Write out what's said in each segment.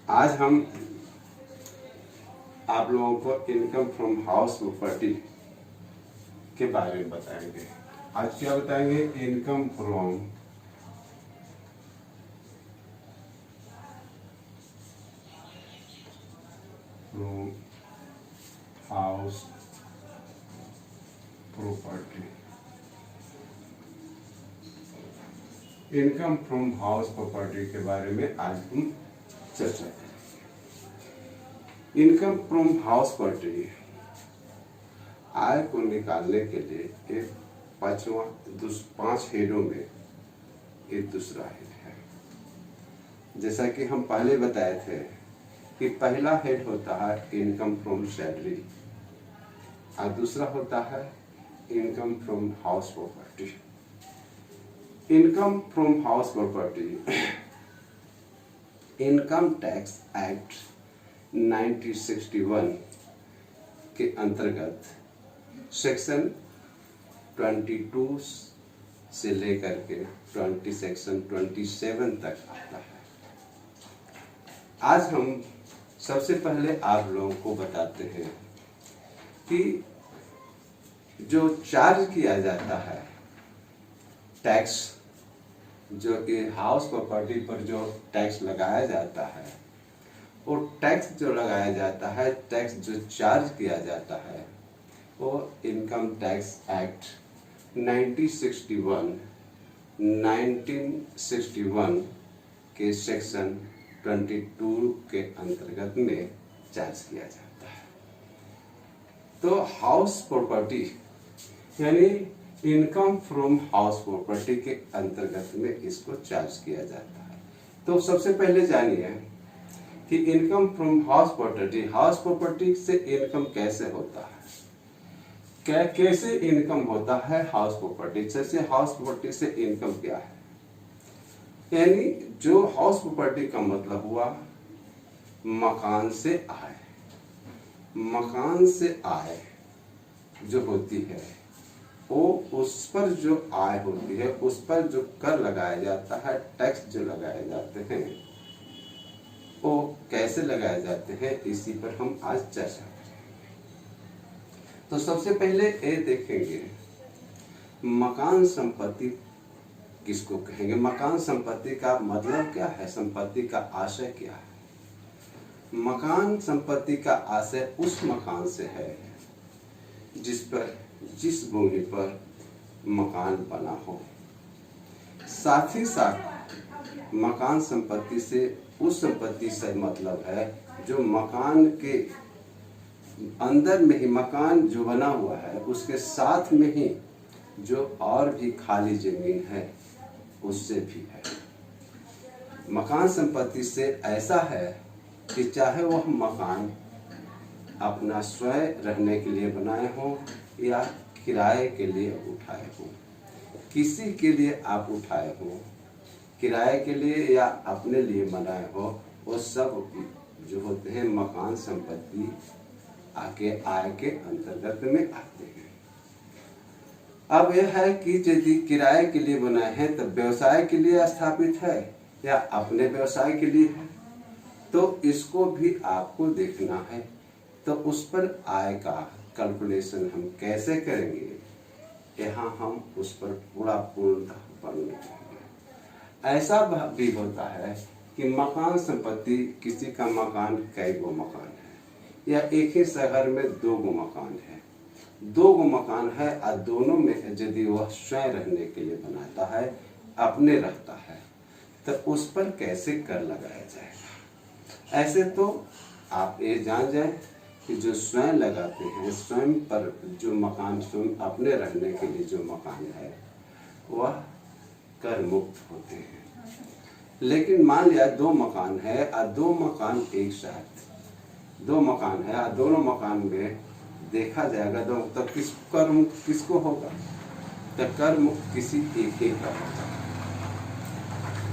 आज हम आप लोगों को इनकम फ्रॉम हाउस प्रॉपर्टी के बारे में बताएंगे। आज क्या बताएंगे? Income from house property. Income from house property के बारे में आज हम चर्चा करेंगे। इनकम फ्रॉम हाउस प्रॉपर्टी आय को निकालने के लिए एक पांच हेडों में एक दूसरा हेड है। जैसा कि हम पहले बताए थे कि पहला हेड होता है इनकम फ्रॉम सैलरी और दूसरा होता है income from house property. Income from house property income tax act 1961 के अंतर्गत सेक्शन 22 से लेकर के सेक्शन 27 तक आता है। आज हम सबसे पहले आप लोगों को बताते हैं कि जो चार्ज किया जाता है टैक्स, जो हाउस प्रॉपर्टी पर जो टैक्स लगाया जाता है, वो टैक्स जो लगाया जाता है, टैक्स जो चार्ज किया जाता है, वो इनकम टैक्स एक्ट 1961 के सेक्शन 22 के अंतर्गत में चार्ज किया जाता है। तो हाउस प्रॉपर्टी यानी इनकम फ्रॉम हाउस प्रॉपर्टी के अंतर्गत में इसको चार्ज किया जाता है। तो सबसे पहले जानिए कि इनकम फ्रॉम हाउस प्रॉपर्टी से इनकम कैसे होता है, कैसे इनकम होता है हाउस प्रॉपर्टी से। हाउस प्रॉपर्टी से इनकम क्या है? यानी जो हाउस प्रॉपर्टी का मतलब हुआ मकान से आय। मकान से आय जो होती है वो उस पर जो आय होती है उस पर जो कर लगाया जाता है, टैक्स जो लगाए जाते हैं, वो कैसे लगाए जाते हैं, इसी पर हम आज चर्चा करेंगे। तो सबसे पहले ये देखेंगे मकान संपत्ति किसको कहेंगे। मकान संपत्ति का मतलब क्या है, संपत्ति का आशय क्या है। मकान संपत्ति का आशय उस मकान से है जिस भूमि पर मकान बना हो। साथ ही साथ मकान संपत्ति से उस संपत्ति से मतलब है जो मकान के अंदर में ही, मकान जो बना हुआ है उसके साथ में ही जो और भी खाली जमीन है उससे भी है। मकान संपत्ति से ऐसा है कि चाहे वह मकान अपना स्वयं रहने के लिए बनाए हो या किराए के लिए उठाए हो, किसी के लिए आप उठाए हो, किराए के लिए या अपने लिए बनाए हो, वो सब जो होते हैं मकान संपत्ति आय के अंतर्गत में आते हैं। अब यह है कि यदि किराए के लिए बनाए हैं तो व्यवसाय के लिए स्थापित है या अपने व्यवसाय के लिए है, तो इसको भी आपको देखना है। तो उस पर आय का कैलकुलेशन हम कैसे करेंगे, यहाँ हम उस पर पूर्णतः वर्णन करेंगे। ऐसा भी होता है कि मकान संपत्ति, किसी का मकान कई गो मकान है या एक ही शहर में 2 गो मकान है, 2 गो मकान है और दोनों में यदि वह स्वयं रहने के लिए बनाता है, अपने रहता है, तो उस पर कैसे कर लगाया जाएगा। ऐसे तो आप ये जान जाए कि जो स्वयं लगाते हैं, स्वयं पर जो मकान, स्वयं अपने रहने के लिए जो मकान है वह कर मुक्त होते हैं। लेकिन मान लिया 2 मकान है और 2 मकान एक साथ, 2 मकान है और दोनों मकान में देखा जाएगा तो कर मुक्त किसको होगा? तो कर मुक्त किसी एक ही का होगा।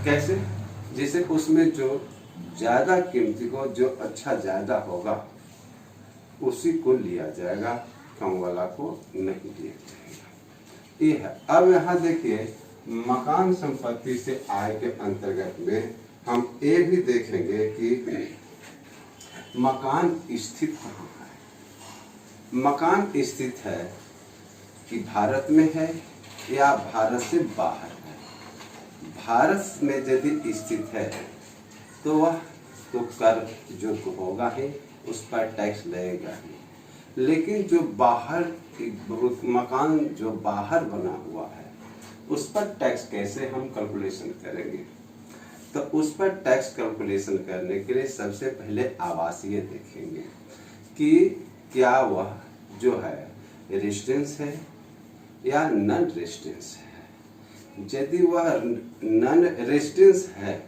कैसे? जैसे उसमें जो ज्यादा कीमती हो, जो अच्छा ज्यादा होगा, उसी को लिया जाएगा, कम वाला को नहीं लिया जाएगा। ये है। अब यहाँ देखिए मकान संपत्ति से आय के अंतर्गत में हम ये भी देखेंगे कि मकान स्थित कहाँ है? मकान स्थित है कि भारत में है या भारत से बाहर है। भारत में यदि स्थित है तो वह तो कर जो होगा ही, उस पर टैक्स लगेगा ही। लेकिन जो बाहर मकान जो बाहर बना हुआ है उस पर टैक्स कैसे हम कैलकुलेशन करेंगे? तो उस पर टैक्स कैलकुलेशन करने के लिए सबसे पहले आवासीय देखेंगे कि क्या वह जो है रेजिडेंस है या नॉन रेजिडेंस है। यदि वह नॉन रेजिडेंस है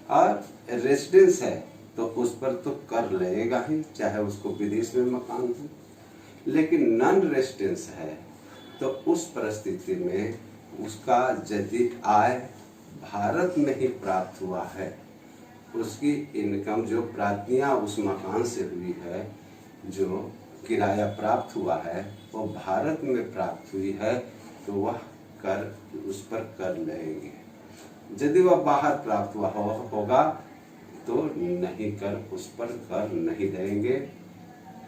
और रेजिडेंस है तो उस पर तो कर लगेगा ही, चाहे उसको विदेश में मकान हो। लेकिन नॉन रेजिडेंस है तो उस परिस्थिति में उसका यदि आय भारत में ही प्राप्त हुआ है, उसकी इनकम जो प्राप्तियां उस मकान से हुई है, जो किराया प्राप्त हुआ है वो भारत में प्राप्त हुई है, तो वह कर उस पर कर लगेंगे। यदि वह बाहर प्राप्त हुआ होगा तो नहीं कर, उस पर कर नहीं देंगे।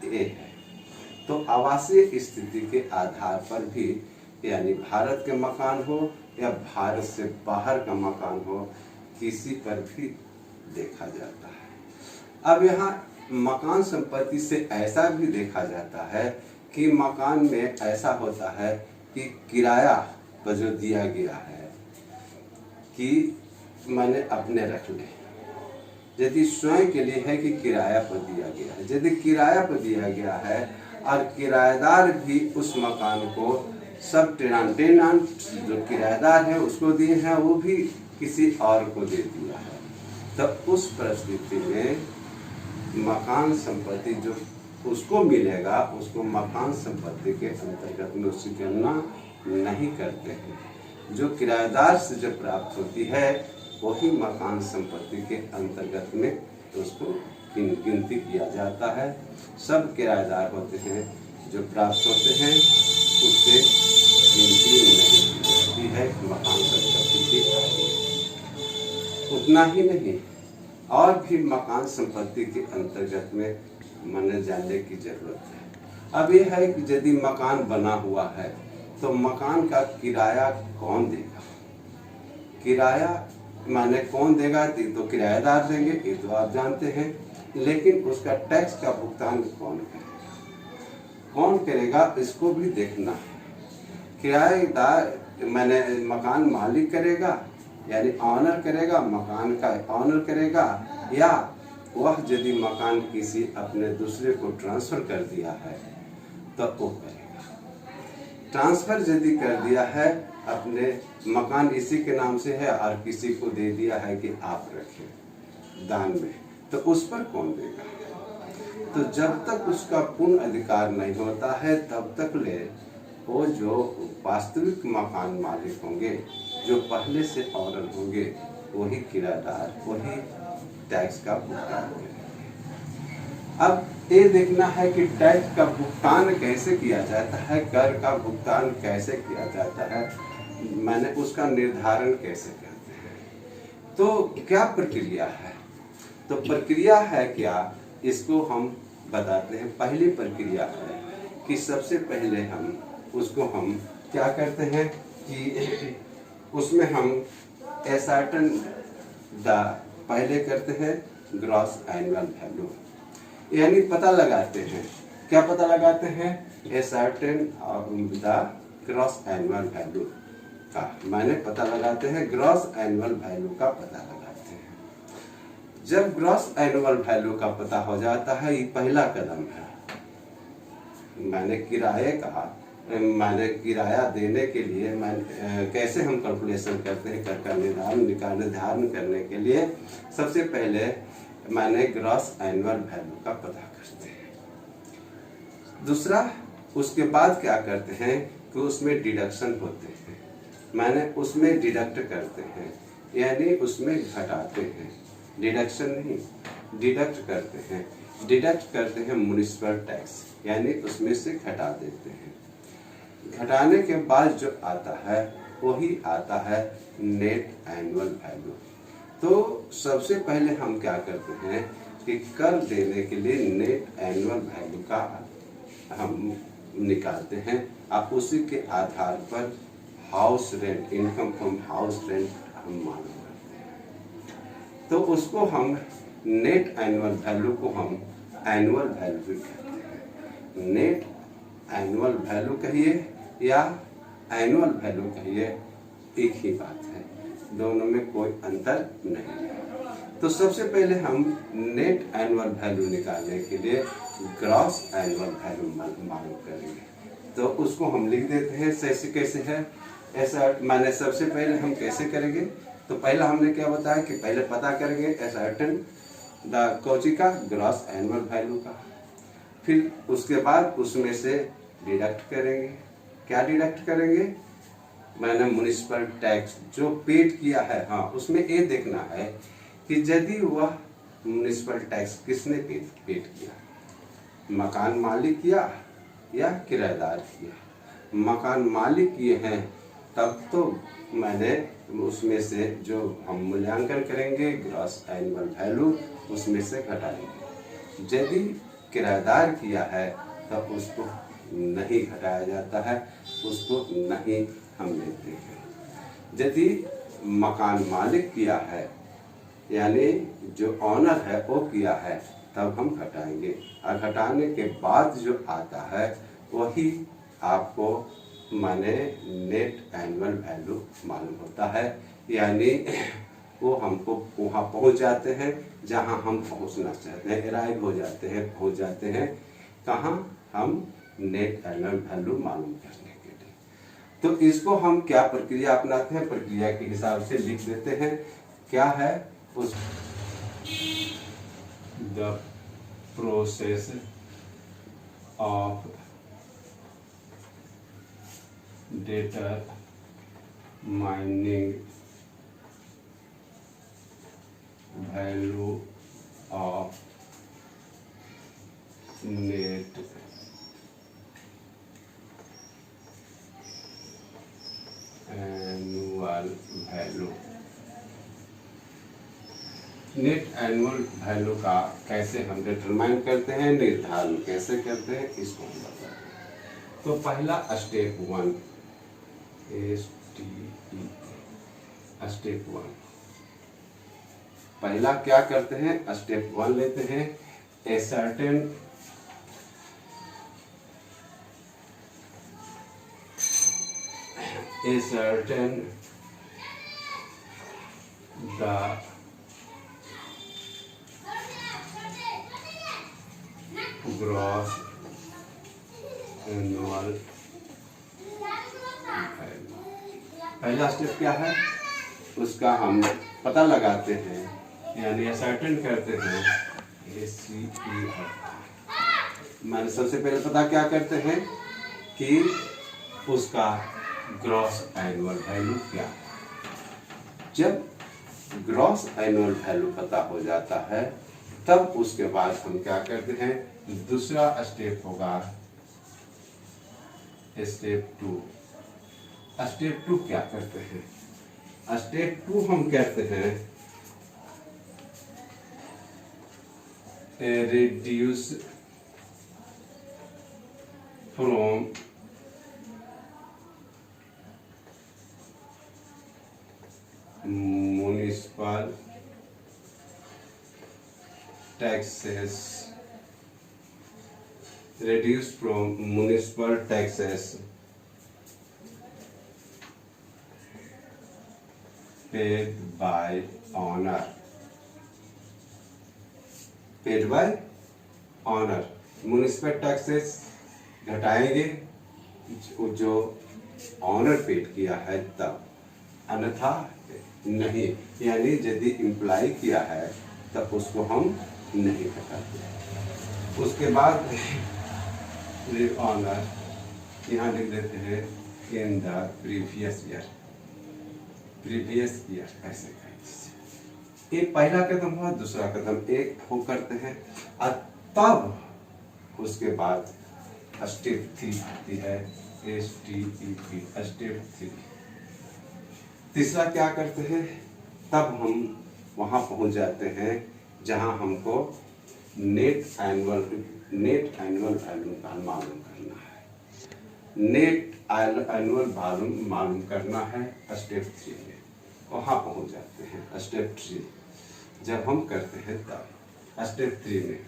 ये है तो आवासीय स्थिति के आधार पर भी, यानी भारत के मकान हो या भारत से बाहर का मकान हो, किसी पर भी देखा जाता है। अब यहाँ मकान संपत्ति से ऐसा भी देखा जाता है कि मकान में ऐसा होता है कि किराया पर जो दिया गया है कि मैंने अपने रख ले, यदि स्वयं के लिए है कि किराया पर दिया गया है। यदि किराया पर दिया गया है और किराएदार भी उस मकान को सब टेनांट जो किराएदार है उसको दिए हैं, वो भी किसी और को दे दिया है, तो उस परिस्थिति में मकान संपत्ति जो उसको मिलेगा उसको मकान संपत्ति के अंतर्गत में उसकी गणना नहीं करते हैं। जो किराएदार से जो प्राप्त होती है वही मकान संपत्ति के अंतर्गत में उसको गिनती किया जाता है। सब किराएदार होते हैं जो प्राप्त होते हैं, उससे गिनती नहीं की जाती है मकान संपत्ति की आय। उतना ही नहीं, और भी मकान संपत्ति के अंतर्गत में माने जानने की जरूरत है। अब यह है कि यदि मकान बना हुआ है तो मकान का किराया कौन देगा? किराया माने कौन देगा? तो किराएदार देंगे, ये तो आप जानते हैं। लेकिन उसका टैक्स का भुगतान कौन करेगा? कौन करेगा इसको भी देखना है। किराएदार माने मकान मालिक करेगा, यानी ऑनर करेगा, मकान का ऑनर करेगा, या वह यदि मकान किसी अपने दूसरे को ट्रांसफर कर दिया है तो वो करेगा। ट्रांसफर यदि कर दिया है, अपने मकान इसी के नाम से है और किसी को दे दिया है कि आप रखें दान में, तो उस पर कौन देगा? तो जब तक उसका पूर्ण अधिकार नहीं होता है तब तक ले वो जो वास्तविक मकान मालिक होंगे, जो पहले से ऑनर होंगे, वही किराएदार, वही टैक्स का भुगतान करेंगे। अब ये देखना है कि टैक्स का भुगतान कैसे किया जाता है, कर का भुगतान कैसे किया जाता है, मैंने उसका निर्धारण कैसे करते हैं। तो क्या प्रक्रिया है? तो प्रक्रिया है क्या, इसको हम बताते हैं। पहली प्रक्रिया है कि सबसे पहले हम क्या करते हैं कि उसमें हम एसर्टेन पहले करते हैं ग्रॉस एनुअल वैल्यू, यानी पता लगाते हैं। क्या पता लगाते हैं? Ascertain the gross annual value का माने पता लगाते हैं, ग्रॉस एनुअल वैल्यू का पता लगाते हैं। जब ग्रॉस एनुअल वैल्यू का पता हो जाता है, ये पहला कदम है। मैंने किराया देने के लिए कैसे हम कैलकुलेशन करते हैं, कर का निर्धारण करने के लिए सबसे पहले मैंने ग्रॉस एनुअल वैल्यू का पता करते हैं। दूसरा, उसके बाद क्या करते हैं कि उसमें डिडक्शन होते हैं, मैंने उसमें डिडक्ट करते हैं, यानी उसमें घटाते हैं। डिडक्शन नहीं, डिडक्ट करते हैं। डिडक्ट करते हैं म्युनिसिपल टैक्स, यानी उसमें से घटा देते हैं। घटाने के बाद जो आता है वही आता है नेट एनुअल वैल्यू। तो सबसे पहले हम क्या करते हैं, कि कर देने के लिए नेट एनुअल वैल्यू का हम निकालते हैं और उसी के आधार पर house rent, income from house rent हम मालूम करते हैं। तो उसको हम नेट एनुअल वैल्यू को हम एनुअल वैल्यू कहते हैं। नेट एनुअल वैल्यू कहिए या एनुअल वैल्यू कहिए, एक ही बात है, दोनों में कोई अंतर नहीं है। तो सबसे पहले हम नेट एनुअल वैल्यू निकालने के लिए ग्रॉस एनुअल वैल्यू मालूम करेंगे। तो उसको हम लिख देते हैं। कैसे है ऐसा, माने सबसे पहले हम कैसे करेंगे, तो पहला हमने क्या बताया कि पहले पता करेंगे एसर्टेन द कोची का ग्रॉस एनुअल वैल्यू का, फिर उसके बाद उसमें से डिडक्ट करेंगे। क्या डिडक्ट करेंगे, मैंने म्युनिसिपल टैक्स जो पेड किया है, हाँ उसमें ये देखना है कि यदि वह म्युनिसिपल टैक्स किसने पेड किया, मकान मालिक किया या किराएदार किया। मकान मालिक किए हैं तब तो मैंने उसमें से जो हम मूल्यांकन करेंगे ग्रॉस एनुअल वैल्यू उसमें से घटाएंगे। यदि किराएदार किया है तब उसको नहीं घटाया जाता है, उसको नहीं हम लेते हैं। यदि मकान मालिक किया है यानी जो ऑनर है वो किया है तब हम घटाएंगे, और घटाने के बाद जो आता है वही आपको माने नेट एनुअल वैल्यू मालूम होता है। यानी वो हमको वहाँ पहुँच जाते हैं जहाँ हम पहुँचना चाहते हैं, अराइव हो जाते हैं, पहुँच जाते हैं कहाँ, हम नेट एनुअल वैल्यू मालूम करने के लिए। तो इसको हम क्या प्रक्रिया अपनाते हैं, प्रक्रिया के हिसाब से लिख देते हैं। क्या है उस the process of data mining value of net annual value. Net annual value का कैसे हम डिटरमाइन करते हैं, निर्धारण कैसे करते हैं, इसको हम बताते हैं। तो पहला स्टेप 1 स्टेप 1, पहला क्या करते हैं, स्टेप 1 लेते हैं। A certain the gross annual value. पहला स्टेप क्या है, उसका हम पता लगाते हैं यानी असर्टेन करते हैं। मैंने सबसे पहले पता क्या करते हैं कि उसका ग्रॉस एनुअल वैल्यू क्या है। जब ग्रॉस एनुअल वैल्यू पता हो जाता है तब उसके बाद हम क्या करते हैं, दूसरा स्टेप होगा स्टेप 2। स्टेप 2 क्या करते हैं, स्टेप 2 हम कहते हैं reduce from municipal taxes, reduce from municipal taxes paid by owner, paid by honour. Municipal taxes घटाएंगे जो ऑनर पेड किया है तब, अन्यथा नहीं। यानी यदि इम्प्लाई किया है तब उसको हम नहीं घटाते। उसके बाद ऑनर यहाँ लिख देते हैं in the previous year, previous year ऐसे कहें। एक पहला कदम हुआ, दूसरा कदम एक वो करते हैं और तब उसके बाद स्टेप 3 आती है STEP, स्टेप 3। तीसरा क्या करते हैं, तब हम वहां पहुंच जाते हैं जहां हमको नेट एनुअल वैल्यू का मालूम करना है। नेट एनुअल वैल्यू मालूम करना है स्टेप 3 में। वहाँ पहुँच जाते हैं स्टेप 3 जब हम करते हैं तब स्टेप 3 में।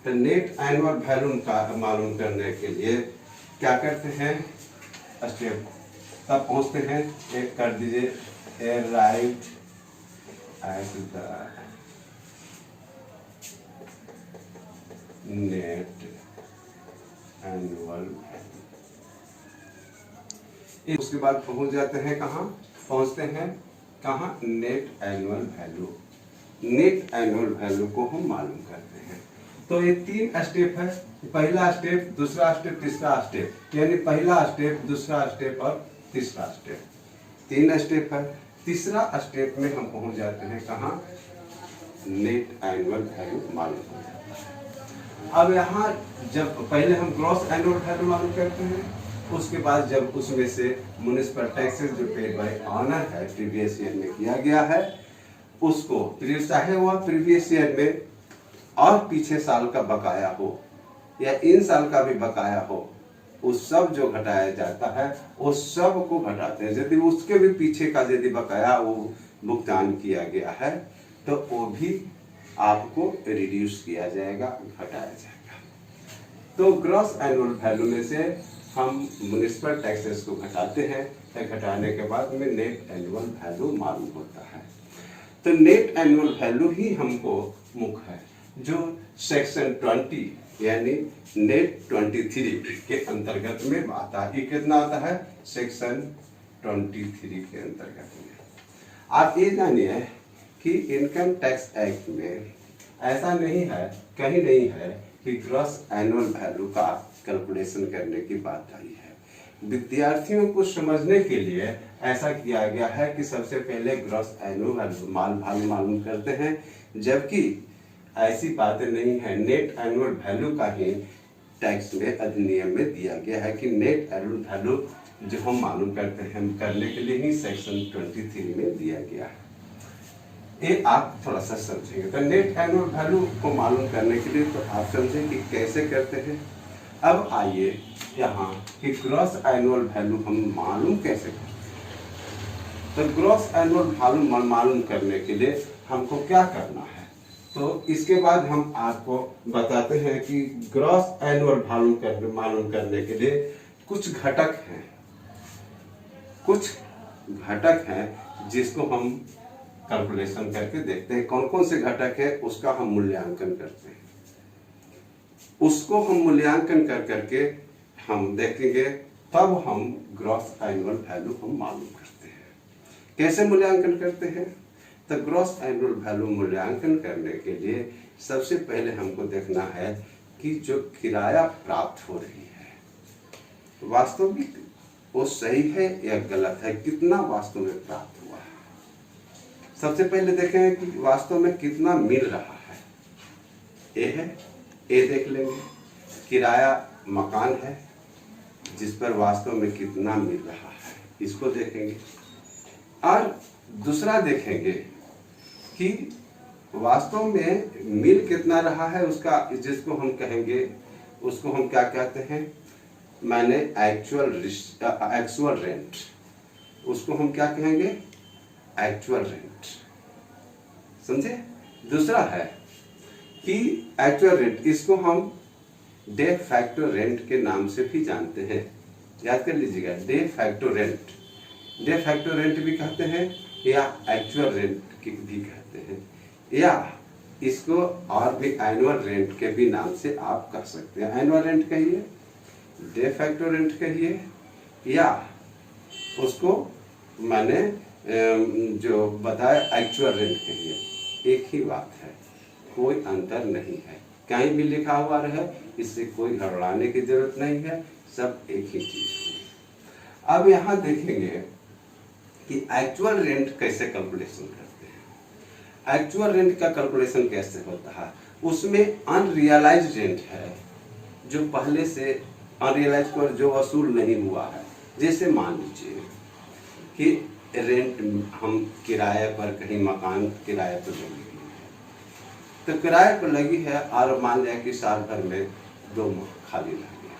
तो नेट एनुअल वैल्यू का मालूम करने के लिए क्या करते हैं, स्टेप तब पहुँचते हैं, एक कर दीजिए a write at the net annual value. उसके बाद पहुंच जाते हैं कहाँ, पहुंचते हैं कहाँ, net annual value. Net annual value को हम मालूम करते हैं। तो ये 3 स्टेप है, पहला स्टेप, दूसरा स्टेप, तीसरा स्टेप, यानी पहला स्टेप, दूसरा स्टेप और तीसरा स्टेप, 3 स्टेप है। तीसरा स्टेप में हम पहुंच जाते हैं कहाँ, नेट एनुअल वैल्यू मालूम हो जाता है। अब यहाँ जब पहले हम ग्रॉस एनुअल वैल्यू मालूम करते हैं, उसके बाद जब उसमें से म्युनिसिपल टैक्सेस जो पेड बाय ऑनर है प्रीवियस ईयर में किया गया है, उसको चाहे वह प्रीवियस ईयर में और पीछे साल का बकाया हो या इन साल का भी बकाया हो, उस सब जो घटाया जाता है उस सब को घटाते हैं। यदि उसके भी पीछे का यदि बकाया वो भुगतान किया गया है तो वो भी आपको रिड्यूस किया जाएगा, घटाया जाएगा। तो ग्रॉस एनुअल वैल्यू में से हम म्युनिसिपल टैक्सेस को घटाते हैं, तो घटाने के बाद में नेट एनुअल वैल्यू मालूम होता है। तो नेट एनुअल वैल्यू ही हमको मुख्य है, जो सेक्शन 20 यानी नेट 23 के अंतर्गत में आता है। ये कितना आता है, सेक्शन 23 के अंतर्गत में। आप ये जानिए कि इनकम टैक्स एक्ट में ऐसा नहीं है, कहीं नहीं है कि ग्रॉस एनुअल वैल्यू का कैलकुलेशन करने की बात आई है। विद्यार्थियों को समझने के लिए ऐसा किया गया है कि सबसे पहले ग्रॉस एनुअल वैल्यू मालूम करते हैं, जबकि ऐसी बातें नहीं है। नेट एनुअल वैल्यू का ही टैक्स में अधिनियम में दिया गया है कि नेट एनुअल वैल्यू जो हम मालूम करते हैं करने के लिए ही सेक्शन 23 में दिया गया है। ये आप थोड़ा सा समझेंगे। तो नेट एनुअल वैल्यू को मालूम करने के लिए तो आप समझें कि कैसे करते हैं। अब आइए यहाँ कि ग्रॉस एनुअल वैल्यू हम मालूम कैसे करते हैं। तो ग्रॉस एनुअल वैल्यू मालूम करने के लिए हमको क्या करना है, तो इसके बाद हम आपको बताते हैं कि ग्रॉस एनुअल वैल्यू मालूम करने के लिए कुछ घटक हैं, कुछ घटक हैं जिसको हम कैलकुलेशन करके देखते हैं। कौन कौन से घटक है उसका हम मूल्यांकन करते हैं। उसको हम मूल्यांकन कर करके हम देखेंगे, तब हम ग्रॉस एनुअल वैल्यू हम मालूम करते हैं। कैसे मूल्यांकन करते हैं, तो ग्रॉस एनुअल वैल्यू मूल्यांकन करने के लिए सबसे पहले हमको देखना है कि जो किराया प्राप्त हो रही है वास्तविक वो सही है या गलत है, कितना वास्तव में प्राप्त हुआ है। सबसे पहले देखें कि वास्तव में कितना मिल रहा है। ए है, ए देख लेंगे। किराया मकान है जिस पर वास्तव में कितना मिल रहा है, इसको देखेंगे। और दूसरा देखेंगे कि वास्तव में मिल कितना रहा है उसका, जिसको हम कहेंगे, उसको हम क्या कहते हैं, मैंने एक्चुअल रेंट, उसको हम क्या कहेंगे, एक्चुअल रेंट, समझे। दूसरा है कि एक्चुअल रेंट, इसको हम डे फैक्टो रेंट के नाम से भी जानते हैं, याद कर लीजिएगा। डे फैक्टो रेंट भी कहते हैं या एक्चुअल रेंट भी कहते हैं, या इसको और भी एनुअल रेंट के भी नाम से आप कह सकते हैं। एनुअल रेंट कहिए, डे फैक्टो रेंट कहिए, या उसको मैंने जो बताया एक्चुअल रेंट कहिए, एक ही बात है, कोई अंतर नहीं है। कहीं भी लिखा हुआ रहे, इससे कोई घबराने की जरूरत नहीं है, सब एक ही चीज है। अब यहाँ देखेंगे कि एक्चुअल रेंट कैसे कैलकुलेशन करते हैं। एक्चुअल रेंट का कैलकुलेशन कैसे होता है, उसमें अनरियलाइज्ड रेंट है, जो पहले से अनरियलाइज्ड पर जो वसूल नहीं हुआ है। जैसे मान लीजिए कि रेंट हम किराए पर कहीं मकान किराए पर ले लिए हैं, तो किराए पर लगी है और मान लिया कि साल भर में 2 माह खाली रह गया,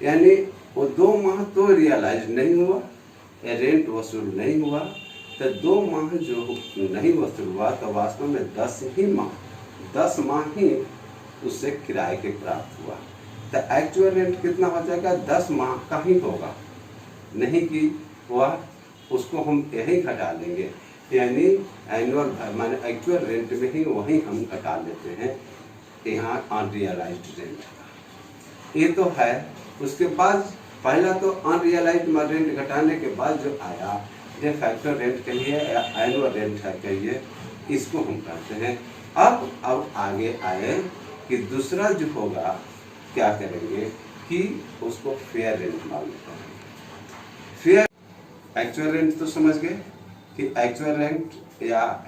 यानी वो 2 माह तो रियलाइज नहीं हुआ, रेंट वसूल नहीं हुआ। तो 2 माह जो नहीं वसूल हुआ तो वास्तव में 10 माह ही उससे किराए के प्राप्त हुआ। तो एक्चुअल रेंट कितना हो जाएगा? 10 माह का ही होगा, नहीं कि वह उसको हम यही घटा लेंगे, यानी एनुअल माने एक्चुअल रेंट में ही वही हम घटा लेते हैं यहाँ अनरियलाइज्ड रेंट। ये तो है। उसके बाद पहला तो अनरियलाइज्ड रेंट घटाने के बाद जो आया ये फैक्टर रेंट कहिए या एनुअल रेंट है कहिए, इसको हम कहते हैं। अब आगे आए कि दूसरा जो होगा क्या करेंगे कि उसको फेयर रेंट मालूम करेंगे। फेयर एक्चुअल रेंट तो समझ गए कि एक्चुअल रेंट या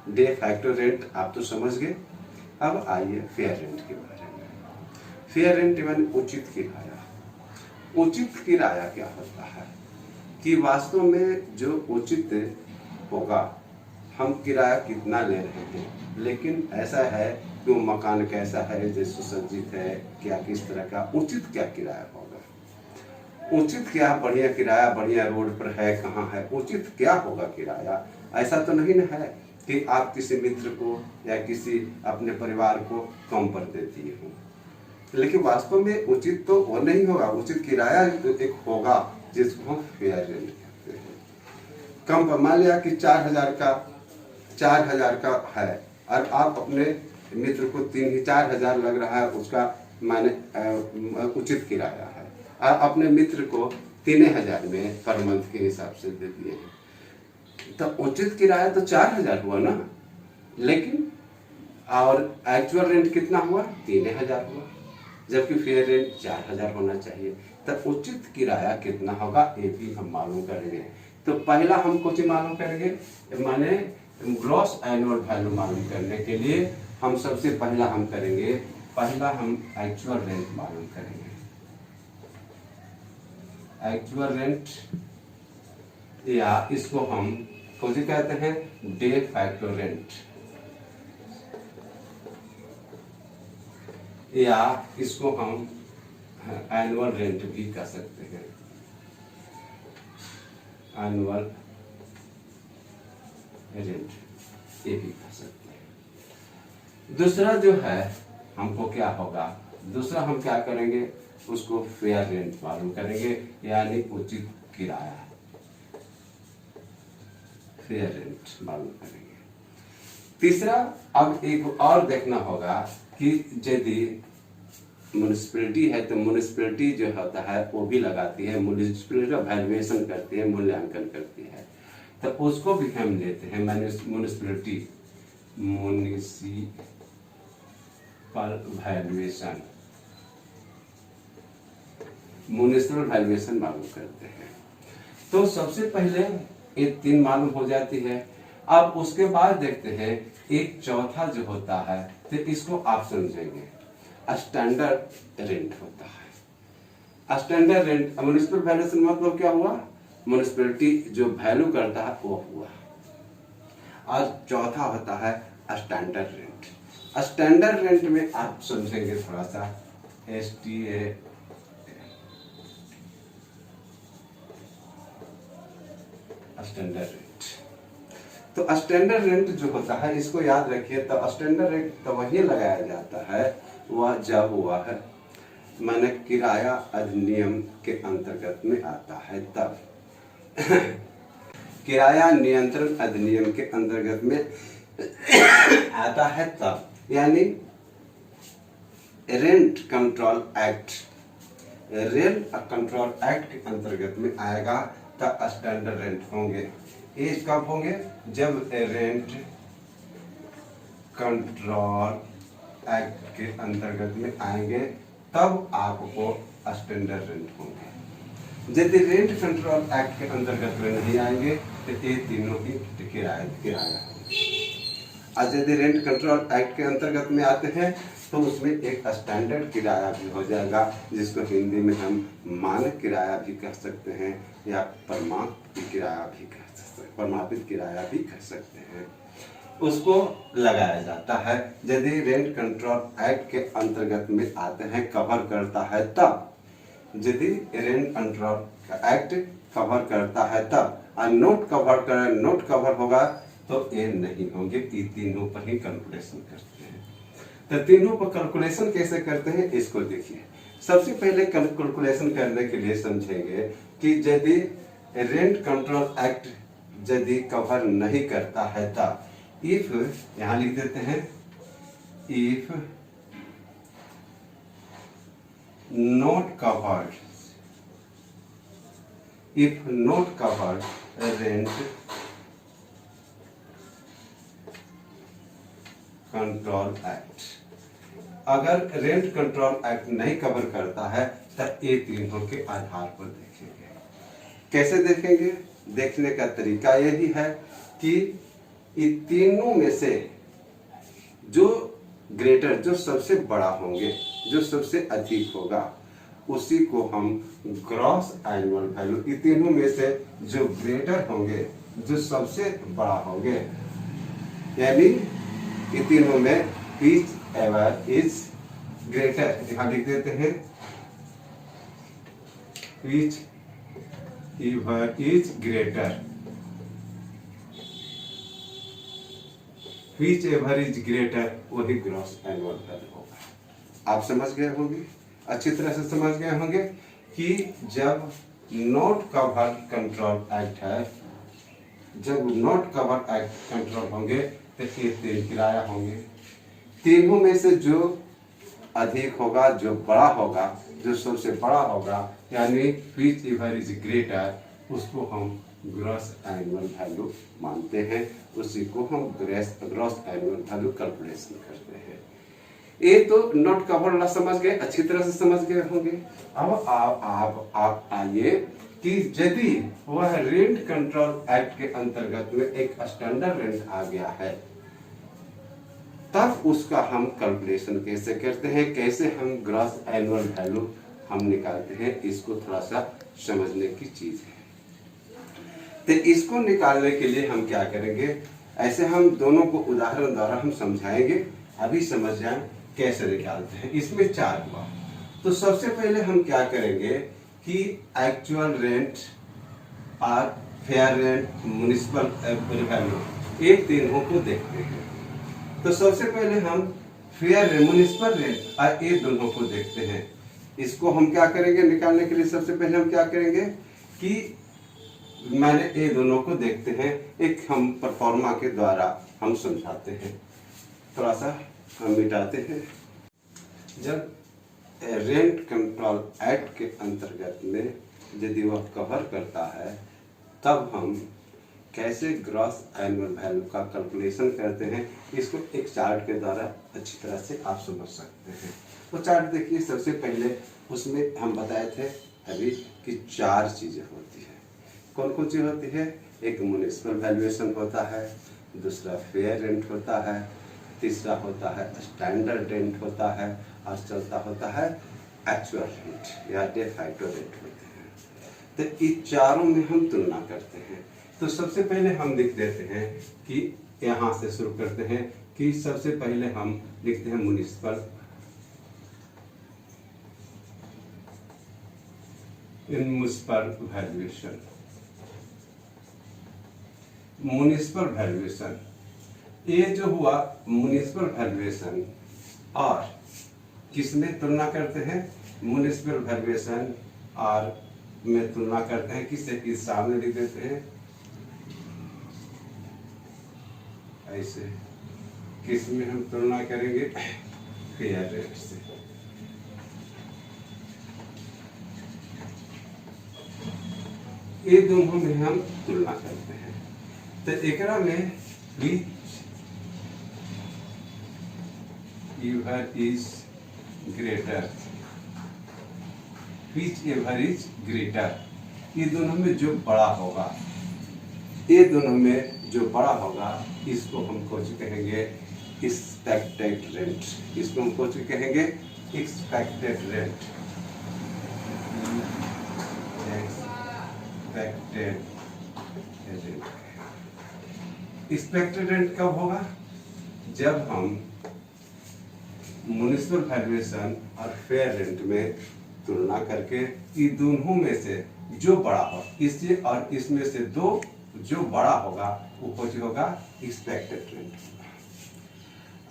डे फैक्टर रेंट आप तो समझ गए। अब आइए फेयर रेंट के बारे में। फेयर रेंट यानी उचित किराया। उचित किराया क्या होता है कि वास्तव में जो उचित होगा, हम किराया कितना ले रहे हैं, लेकिन ऐसा है कि वो मकान कैसा है, जैसे सुसज्जित है, क्या किस तरह का, उचित क्या किराया होगा। उचित क्या बढ़िया किराया, बढ़िया रोड पर है, कहाँ है, उचित क्या होगा किराया। ऐसा तो नहीं ना है कि आप किसी मित्र को या किसी अपने परिवार को कम पर दे दिए हो, लेकिन वास्तव में उचित तो वो नहीं होगा। उचित किराया तो एक होगा जिसको हम फेयर रेंट कहते हैं। कम पर मान लिया कि 4,000 का है और आप अपने मित्र को 4,000 लग रहा है, उसका माने उचित किराया है, और अपने मित्र को 3,000 में पर मंथ के हिसाब से दे दिए हैं। तो उचित किराया तो 4,000 हुआ ना, लेकिन और एक्चुअल रेंट कितना हुआ? 3,000 हुआ, जबकि फेयर रेंट 4,000 होना चाहिए। तो उचित किराया कितना होगा ये भी हम मालूम करेंगे। तो पहला हम कुछ मालूम करेंगे, माने ग्रॉस एनुअल वैल्यू मालूम करने के लिए हम सबसे पहला हम एक्चुअल रेंट मालूम करेंगे। एक्चुअल रेंट या इसको हम कौन कहते हैं? डे फैक्टर रेंट, या इसको हम एनुअल रेंट भी कह सकते हैं। एनुअल रेंट ये भी कह सकते हैं। दूसरा जो है हमको क्या होगा? दूसरा हम क्या करेंगे? उसको फेयर रेंट मालूम करेंगे, यानी उचित किराया, फेयर रेंट मालूम करेंगे। तीसरा अब एक और देखना होगा कि यदि म्युनिसिपैलिटी है तो म्युनिसिपैलिटी जो होता है वो भी लगाती है, म्युनिसिपैलिटी वैल्यूएशन करती है, मूल्यांकन करती है, तो उसको भी हम लेते हैं म्युनिसिपैलिटी म्युनिसिपल वैल्यूएशन मालूम करते हैं। तो सबसे पहले ये 3 मालूम हो जाती है। अब उसके बाद देखते हैं एक चौथा जो होता है, तो इसको आप समझेंगे, स्टैंडर्ड रेंट होता है। स्टैंडर्ड रेंट म्युनिसिपल वैल्यूएशन मतलब क्या हुआ? म्युनिसिपैलिटी जो वैल्यू करता है वो हुआ। और चौथा होता है स्टैंडर्ड रेंट। स्टैंडर्ड रेंट में आप समझेंगे थोड़ा सा STA स्टैंडर्ड रेंट। तो स्टैंडर्ड रेंट जो होता है इसको याद रखिए। तो स्टैंडर्ड रेंट तो वही लगाया जाता है वह जब हुआ है माने किराया अधिनियम के अंतर्गत में आता है, तब किराया नियंत्रण अधिनियम के अंतर्गत में आता है तब, यानी रेंट कंट्रोल एक्ट के अंतर्गत में आएगा तब स्टैंडर्ड रेंट होंगे। ये कब होंगे? जब रेंट कंट्रोल एक्ट के अंतर्गत में आएंगे तब आपको स्टैंडर्ड रेंट होंगे। यदि रेंट कंट्रोल एक्ट के अंतर्गत में नहीं आएंगे तो ये तीनों ही किराया होंगे। और यदि रेंट कंट्रोल एक्ट के अंतर्गत में आते हैं तो उसमें एक स्टैंडर्ड किराया भी हो जाएगा, जिसको हिंदी में हम मानक किराया भी कह सकते हैं या प्रमाणित किराया भी कह सकते हैं। उसको लगाया जाता है। यदि रेंट कंट्रोल एक्ट के अंतर्गत में आते हैं, कवर करता है तब, यदि रेंट कंट्रोल एक्ट कवर करता है तब, और नोट कवर होगा तो ये नहीं होंगे। ये तीनों पर ही कैलकुलेशन करते हैं। तो तीनों पर कैलकुलेशन कैसे करते हैं इसको देखिए। सबसे पहले कैलकुलेशन करने के लिए समझेंगे कि यदि रेंट कंट्रोल एक्ट यदि कवर नहीं करता है तब, इफ, यहां लिख देते हैं, if not covered, if not covered rent control act, अगर रेंट कंट्रोल एक्ट नहीं कवर करता है तब ये तीनों के आधार पर देखेंगे। कैसे देखेंगे? देखने का तरीका यही है कि इन तीनों में से जो ग्रेटर, जो सबसे बड़ा होंगे, जो सबसे अधिक होगा, उसी को हम ग्रॉस एनुअल वैल्यू, इन तीनों में से जो ग्रेटर होंगे, जो सबसे बड़ा होंगे, यानी इन तीनों में ईच एवर इज ग्रेटर, यहां लिख देते हैं each ever is greater, each ever is greater, वही ग्रॉस एनुअल वैल्यू होगा। आप समझ गए होंगे, अच्छी तरह से समझ गए होंगे कि जब नॉट कवर्ड कंट्रोल एक्ट है, जब नॉट कवर्ड एक्ट कंट्रोल होंगे तो ये तीन किराया होंगे। तीनों में से जो अधिक होगा, जो बड़ा होगा, जो सबसे बड़ा होगा, यानी व्हिच एवर इज ग्रेटर, उसको हम ग्रॉस एनुअल वैल्यू मानते हैं, उसी को हम ग्रॉस एनुअल वैल्यू कैलकुलेशन करते हैं। ये तो नॉट कवर्ड समझ गए, अच्छी तरह से समझ गए होंगे। अब आप आइए कि यदि वह रेंट कंट्रोल एक्ट के अंतर्गत में एक स्टैंडर्ड रेंट आ गया है, तब उसका हम कैलकुलेशन कैसे करते हैं, कैसे हम ग्रॉस एनुअल वैल्यू हम निकालते हैं, इसको थोड़ा सा समझने की चीज है। तो इसको निकालने के लिए हम क्या करेंगे, ऐसे हम दोनों को उदाहरण द्वारा हम समझाएंगे, अभी समझ जाएं कैसे निकालते हैं। इसमें 4 हुआ, तो सबसे पहले हम क्या करेंगे कि एक्चुअल रेंट और फेयर रेंट, म्युनिसिपल वैल्यू, एक तीनों को देखते हैं। तो सबसे पहले हम फेयर रेंट, म्युनिसिपल रेंट और ये दोनों को देखते हैं। इसको हम क्या करेंगे निकालने के लिए, सबसे पहले हम क्या करेंगे कि मैंने ये दोनों को देखते हैं, एक हम परफॉर्मा के द्वारा हम समझाते हैं, थोड़ा सा हम मिटाते हैं। जब रेंट कंट्रोल एक्ट के अंतर्गत में यदि वह कवर करता है, तब हम कैसे ग्रॉस एनुअल वैल्यू का कैलकुलेशन करते हैं, इसको एक चार्ट के द्वारा अच्छी तरह से आप समझ सकते हैं। तो चार्ट देखिए, सबसे पहले उसमें हम बताए थे अभी कि 4 चीजें होती है। कौन कौन सी होती है? एक म्युनिसिपल वैल्यूएशन होता है, दूसरा फेयर रेंट होता है, तीसरा होता है स्टैंडर्ड रेंट होता है, और चौथा होता है एक्चुअल रेंट या डे फैक्टो रेंट होते हैं। तो इन चारों में हम तुलना करते हैं। तो सबसे पहले हम लिख देते हैं कि यहाँ से शुरू करते हैं कि सबसे पहले हम लिखते हैं म्युनिसिपल वैल्यूएशन। म्युनिसिपल वैल्यूएशन, ये जो हुआ म्युनिसिपल वैल्यूएशन, और किसमें तुलना करते हैं? म्युनिसिपल वैल्यूएशन और में तुलना करते हैं किससे? इस सामने लिख देते हैं ऐसे। किसमें हम तुलना करेंगे? फेयर रेट से। ये दोनों में हम तुलना करते हैं। तो एकरा में ever is greater, which ever is greater, ये दोनों में जो बड़ा होगा, ये दोनों में जो बड़ा होगा, इसको हम कुछ कहेंगे एक्सपेक्टेड रेंट, इसको हम कुछ कहेंगे expected rent, expected rent. Expected rent कब होगा? जब हम म्युनिसिपल वैल्यूएशन और फेयर रेंट में तुलना करके ये दोनों में से जो बड़ा हो, इससे और इसमें से दो जो बड़ा होगा वो कुछ होगा एक्सपेक्टेड रेंट।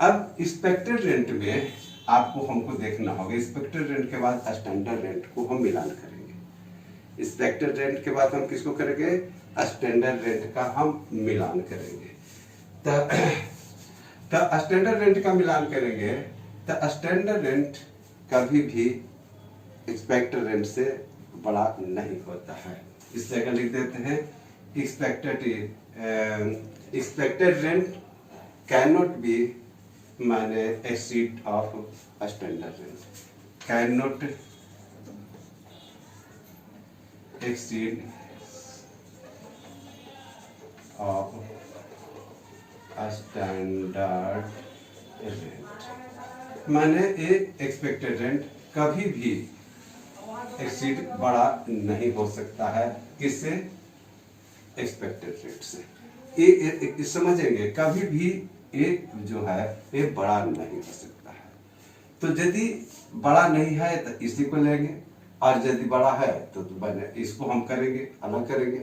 अब एक्सपेक्टेड रेंट में आपको हमको देखना होगा, एक्सपेक्टेड रेंट के बाद स्टैंडर्ड रेंट को हम मिलान करेंगे। एक्सपेक्टेड रेंट के बाद हम किसको करेंगे? स्टैंडर्ड रेंट का हम मिलान करेंगे। तो स्टैंडर्ड रेंट का मिलान करेंगे तो स्टैंडर्ड रेंट कभी भी एक्सपेक्टेड रेंट से बड़ा नहीं होता है। इस जगह लिख देते हैं expected rent can not be माने exceed of standard rent, can not exceed of standard rent. माने ये एक्सपेक्टेड रेंट कभी भी एक्सीड बड़ा नहीं हो सकता है किससे? एक्सपेक्टेड रेट से। ये समझेंगे, कभी भी एक जो है ये बड़ा नहीं हो सकता है। तो यदि बड़ा नहीं है तो इसी को लेंगे, और यदि बड़ा है तो इसको हम करेंगे, अलग करेंगे।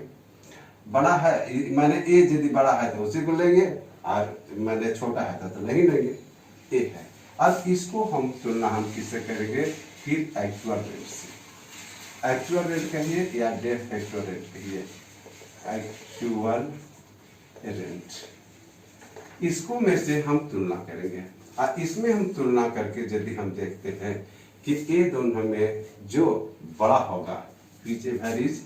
बड़ा है माने ए यदि बड़ा है तो उसी को लेंगे, और मैंने छोटा है तो नहीं लेंगे, ये है। अब इसको हम तुलना हम किससे करेंगे? फिर एक्चुअल रेट से। एक्चुअल रेट कहिए या डे फैक्टर रेट कहिए, एक्चुअल रेट। इसको में से हम तुलना करेंगे, और इसमें हम तुलना करके यदि हम देखते हैं कि ये दोनों में जो बड़ा होगा, पीछे वेरीज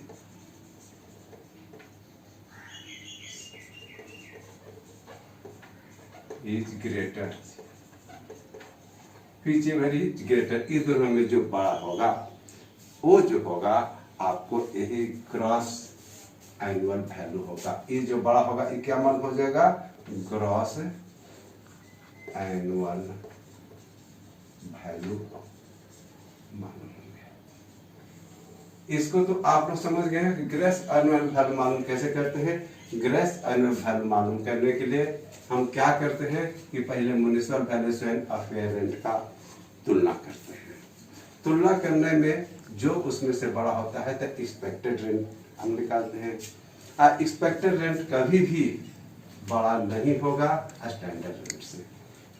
इज ग्रेटर, पीछे वेरीज ग्रेटर, इस दोनों में जो बड़ा होगा वो जो होगा आपको यही ग्रॉस एनुअल वैल्यू होगा। ये जो बड़ा होगा ये क्या मान हो जाएगा? ग्रॉस एनुअल वैल्यू मालूम हो गया। इसको तो आप लोग समझ गए हैं। ग्रॉस एनुअल वैल्यू मालूम कैसे करते हैं? ग्रॉस एनुअल वैल्यू मालूम करने के लिए हम क्या करते हैं कि पहले म्युनिसिपल वैल्यूएशन और फेयर रेंट का तुलना करते हैं। तुलना करने में जो उसमें से बड़ा होता है तो एक्सपेक्टेड रेंट हम निकालते हैं। एक्सपेक्टेड रेंट कभी भी बड़ा नहीं होगा स्टैंडर्ड रेंट से।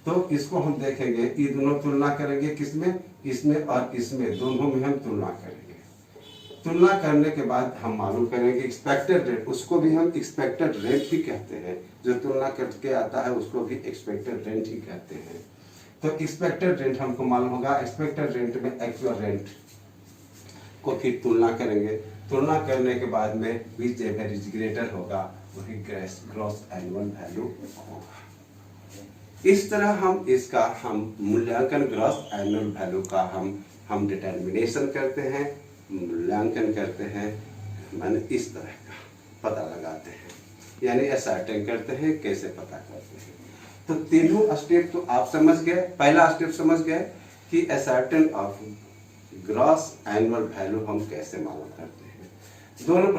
तो इसको हम देखेंगे, ये दोनों तुलना करेंगे किसमें? इसमें और इसमें, दोनों में हम तुलना करेंगे। तुलना करने के बाद हम मालूम करेंगे एक्सपेक्टेड रेट, उसको भी हम एक्सपेक्टेड रेट ही कहते हैं। जो तुलना करके आता है उसको भी एक्सपेक्टेड रेंट ही कहते हैं। तो एक्सपेक्टेड रेंट हमको मालूम होगा। एक्सपेक्टेड रेंट में एक्चुअल रेंट को फिर तुलना करेंगे। तुलना करने के बाद में विच एवरेज ग्रेटर होगा, वही ग्रॉस एनुअल वैल्यू होगा। इस तरह हम इसका मूल्यांकन ग्रॉस एनुअल वैल्यू का हम डिटर्मिनेशन करते हैं, मूल्यांकन करते हैं, माने इस तरह का पता लगाते हैं, यानी असर्टेन करते हैं। कैसे पता करते हैं? तो तीनों स्टेप तो आप समझ गए। पहला स्टेप समझ गए कि ascertain of gross annual value हम कैसे मालूम करते हैं। दोनों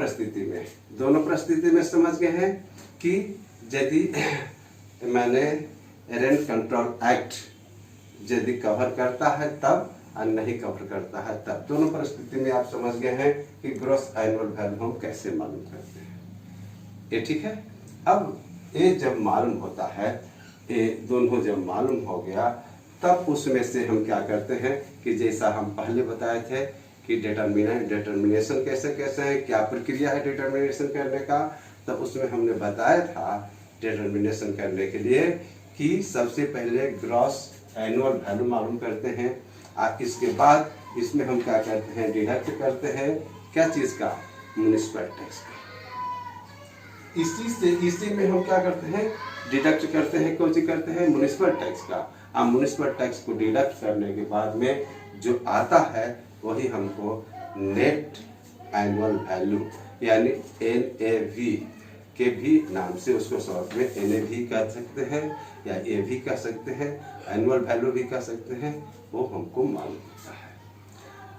परिस्थिति में समझ गए हैं कि यदि मैंने रेंट कंट्रोल एक्ट यदि कवर करता है तब और नहीं कवर करता है तब, दोनों परिस्थिति में आप समझ गए हैं कि ग्रॉस एनुअल वैल्यू हम कैसे मालूम करते हैं। ये ठीक है। अब ये जब मालूम होता है, ये दोनों जब मालूम हो गया, तब उसमें से हम क्या करते हैं कि जैसा हम पहले बताए थे कि डिटर्मिनेशन कैसे कैसे है, क्या प्रक्रिया है डिटर्मिनेशन करने का। तब उसमें हमने बताया था डिटर्मिनेशन करने के लिए कि सबसे पहले ग्रॉस एनुअल वैल्यू मालूम करते हैं, और इसके बाद इसमें हम क्या करते हैं? डिडक्ट करते हैं क्या चीज़ का? म्युनिसिपल टैक्स का। इसी में हम क्या करते हैं? डिडक्ट करते हैं। कौन सी करते हैं? म्युनिसिपल टैक्स का। अब म्युनिसिपल टैक्स को डिडक्ट करने के बाद में जो आता है वही हमको नेट एनुअल वैल्यू यानी NAV के भी नाम से उसको शॉर्ट में NAV कह सकते हैं या A भी कह सकते हैं, एनुअल वैल्यू भी कह सकते हैं, वो हमको मालूम होता है।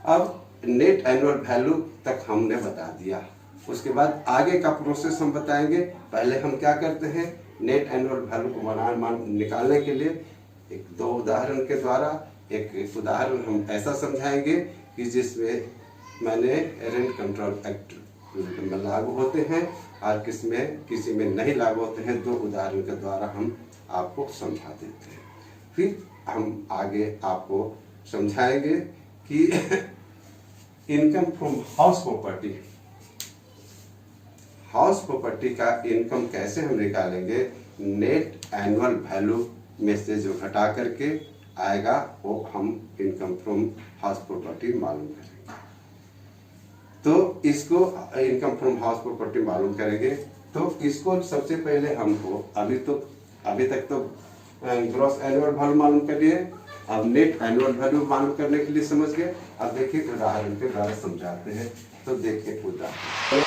अब नेट एनुअल वैल्यू तक हमने बता दिया। उसके बाद आगे का प्रोसेस हम बताएंगे। पहले हम क्या करते हैं? नेट एनुअल वैल्यू को निकालने के लिए एक दो उदाहरण के द्वारा एक उदाहरण हम ऐसा समझाएंगे कि जिसमें मैंने रेंट कंट्रोल एक्ट में लागू होते हैं और किसी में नहीं लागू होते हैं। दो उदाहरण के द्वारा हम आपको समझा देते हैं। फिर हम आगे आपको समझाएंगे कि इनकम फ्रॉम हाउस प्रॉपर्टी का इनकम कैसे हम निकालेंगे। नेट एनुअल वैल्यू में से जो घटा करके आएगा वो हम इनकम फ्रॉम हाउस प्रॉपर्टी मालूम करेंगे। तो इसको इनकम फ्रॉम हाउस प्रॉपर्टी मालूम करेंगे तो इसको सबसे पहले हमको अभी तक तो ग्रॉस एनुअल वैल्यू मालूम कर लिए, अब नेट एनुअल वैल्यू मालूम करने के लिए समझ गए। अब देखिए उदाहरण के द्वारा समझाते हैं। तो देखिए उदाहरण